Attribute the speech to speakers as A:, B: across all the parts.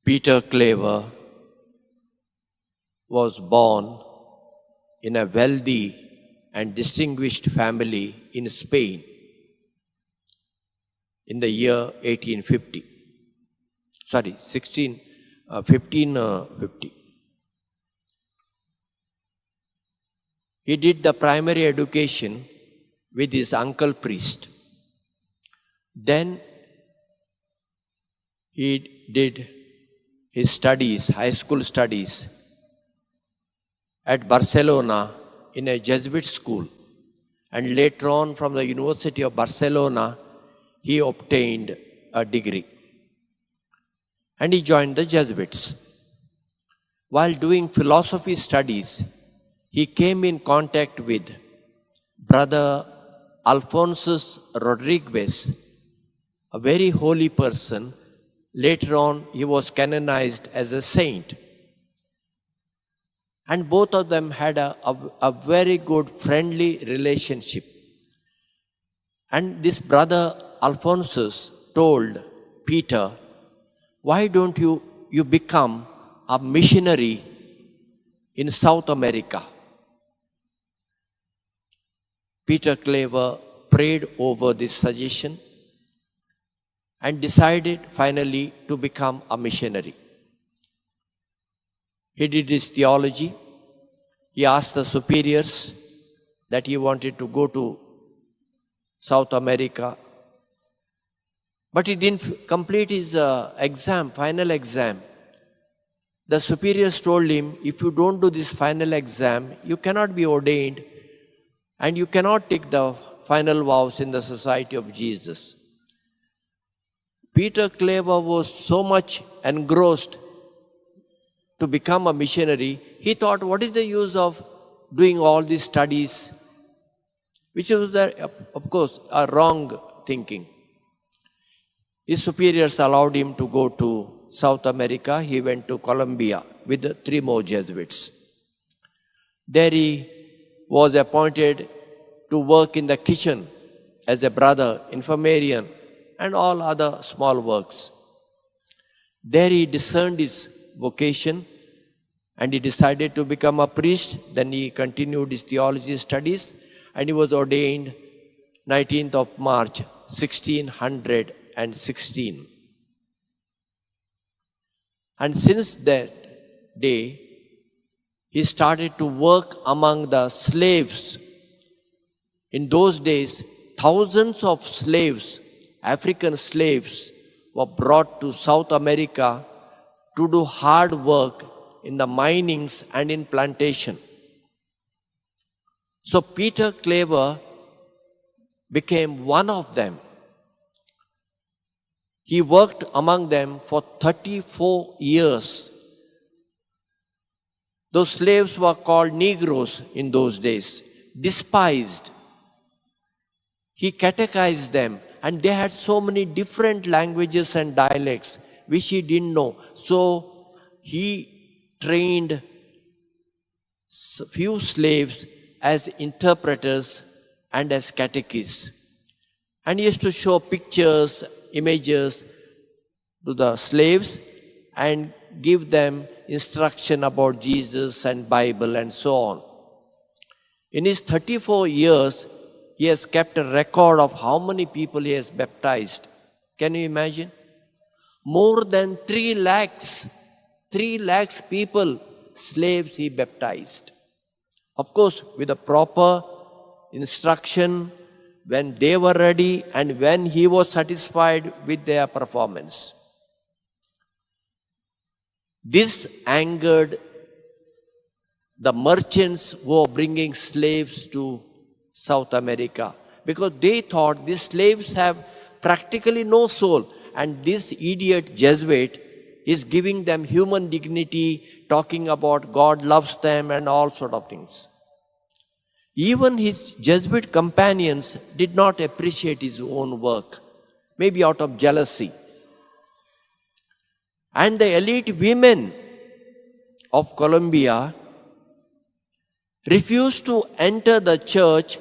A: Peter Claver was born in a wealthy and distinguished family in Spain in the year 1850. 1550. He did the primary education with his uncle priest. Then he did his studies, high school studies, at Barcelona in a Jesuit school. And later on, from the University of Barcelona, he obtained a degree. And he joined the Jesuits. While doing philosophy studies, he came in contact with Brother Alphonsus Rodriguez, a very holy person. Later on, he was canonized as a saint. And both of them had a very good friendly relationship. And this Brother Alphonsus told Peter, why don't you become a missionary in South America? Peter Claver prayed over this suggestion and decided finally to become a missionary. He did his theology. He asked the superiors that he wanted to go to South America. But he didn't complete his final exam. The superiors told him, if you don't do this final exam, you cannot be ordained and you cannot take the final vows in the Society of Jesus. Peter Claver was so much engrossed to become a missionary, he thought, what is the use of doing all these studies? Which was, of course, a wrong thinking. His superiors allowed him to go to South America. He went to Colombia with the 3 more Jesuits. There he was appointed to work in the kitchen as a brother, infirmarian, and all other small works. There he discerned his vocation and he decided to become a priest. Then he continued his theology studies and he was ordained 19th of March 1616. And since that day, he started to work among the slaves. In those days, thousands of slaves, African slaves, were brought to South America to do hard work in the minings and in plantation. So Peter Claver became one of them. He worked among them for 34 years. Those slaves were called Negroes in those days, despised. He catechized them, and they had so many different languages and dialects which he didn't know. So he trained few slaves as interpreters and as catechists. And he used to show pictures, images to the slaves and give them instruction about Jesus and Bible and so on. In his 34 years, he has kept a record of how many people he has baptized. Can you imagine? More than 3 lakhs people, slaves he baptized. Of course, with a proper instruction, when they were ready and when he was satisfied with their performance. This angered the merchants who were bringing slaves to South America, because they thought these slaves have practically no soul, and this idiot Jesuit is giving them human dignity, talking about God loves them and all sort of things. Even his Jesuit companions did not appreciate his own work, maybe out of jealousy. And the elite women of Colombia refused to enter the church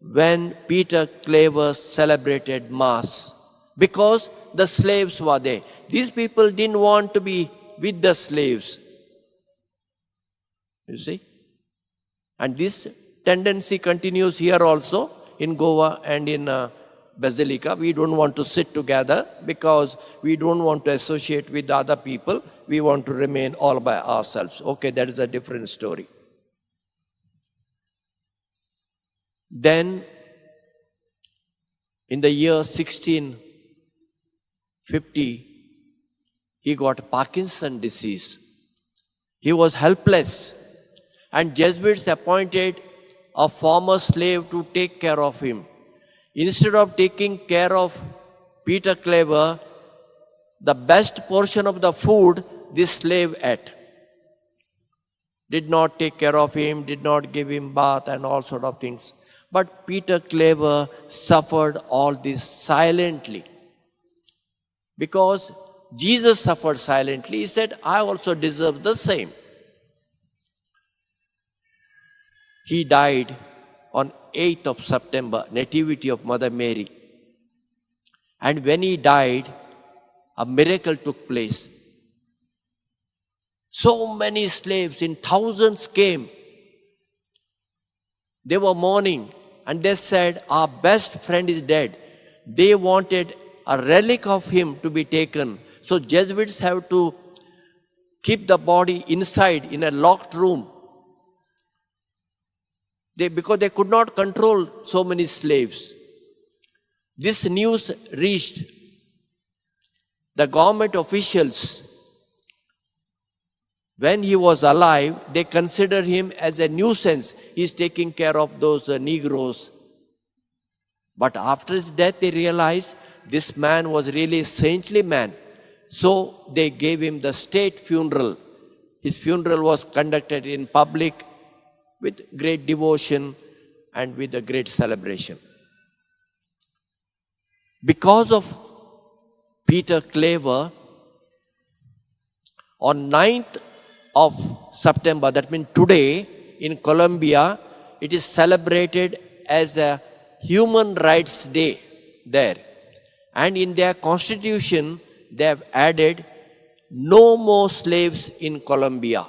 A: when Peter Claver celebrated Mass because the slaves were there. These people didn't want to be with the slaves. You see? And this tendency continues here also in Goa and in Basilica. We don't want to sit together because we don't want to associate with other people. We want to remain all by ourselves. Okay, that is a different story. Then, in the year 1650, he got Parkinson's disease. He was helpless. And Jesuits appointed a former slave to take care of him. Instead of taking care of Peter Claver, the best portion of the food this slave ate. Did not take care of him, did not give him bath and all sort of things. But Peter Claver suffered all this silently. Because Jesus suffered silently, he said, I also deserve the same. He died on 8th of September, Nativity of Mother Mary. And when he died, a miracle took place. So many slaves in thousands came. They were mourning and they said, our best friend is dead. They wanted a relic of him to be taken. So Jesuits have to keep the body inside in a locked room. Because they could not control so many slaves. This news reached the government officials. When he was alive, they considered him as a nuisance. He is taking care of those Negroes. But after his death, they realized this man was really a saintly man. So they gave him the state funeral. His funeral was conducted in public with great devotion and with a great celebration. Because of Peter Claver, on 9th of September, that means today, in Colombia, it is celebrated as a Human Rights Day there. And in their constitution, they have added no more slaves in Colombia.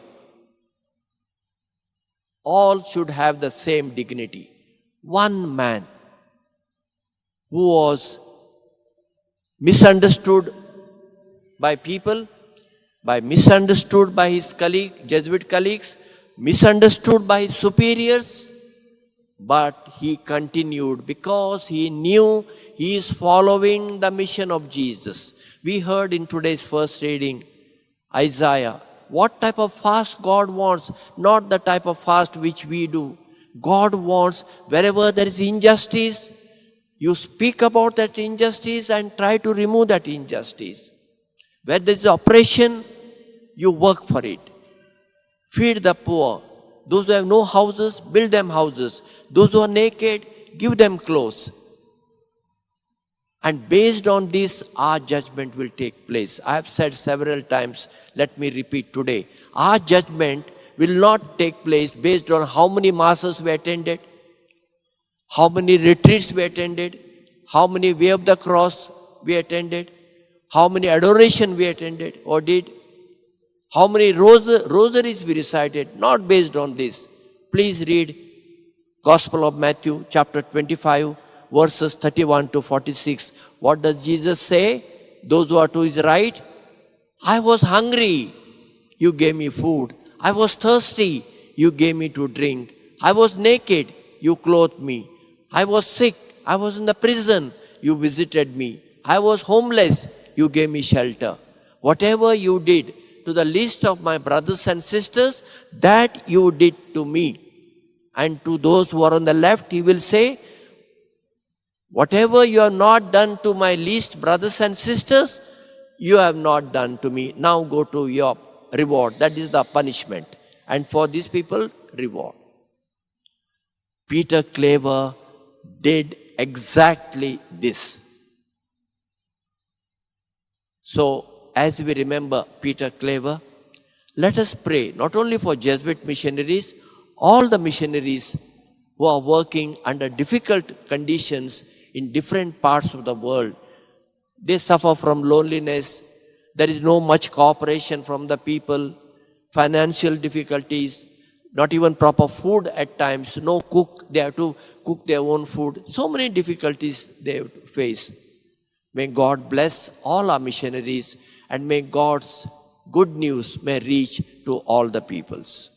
A: All should have the same dignity. One man who was misunderstood by people, misunderstood by his Jesuit colleagues, misunderstood by his superiors, but he continued because he knew he is following the mission of Jesus. We heard in today's first reading, Isaiah, what type of fast God wants, not the type of fast which we do. God wants wherever there is injustice, you speak about that injustice and try to remove that injustice. Where there is oppression, you work for it. Feed the poor. Those who have no houses, build them houses. Those who are naked, give them clothes. And based on this, our judgment will take place. I have said several times, let me repeat today. Our judgment will not take place based on how many masses we attended, how many retreats we attended, how many way of the cross we attended, how many adoration we attended or did, how many rosaries we recited, not based on this. Please read Gospel of Matthew, chapter 25, verses 31 to 46. What does Jesus say? Those who are to his right, I was hungry, you gave me food. I was thirsty, you gave me to drink. I was naked, you clothed me. I was sick, I was in the prison, you visited me. I was homeless, you gave me shelter. Whatever you did to the least of my brothers and sisters, that you did to me. And to those who are on the left, he will say, whatever you have not done to my least brothers and sisters, you have not done to me. Now go to your reward. That is the punishment. And for these people, reward. Peter Claver did exactly this. So, as we remember Peter Claver, let us pray not only for Jesuit missionaries, all the missionaries who are working under difficult conditions in different parts of the world. They suffer from loneliness, There is no much cooperation from the people, financial difficulties, not even proper food at times, no cook, they have to cook their own food. So many difficulties they face. May God bless all our missionaries and may God's good news may reach to all the peoples.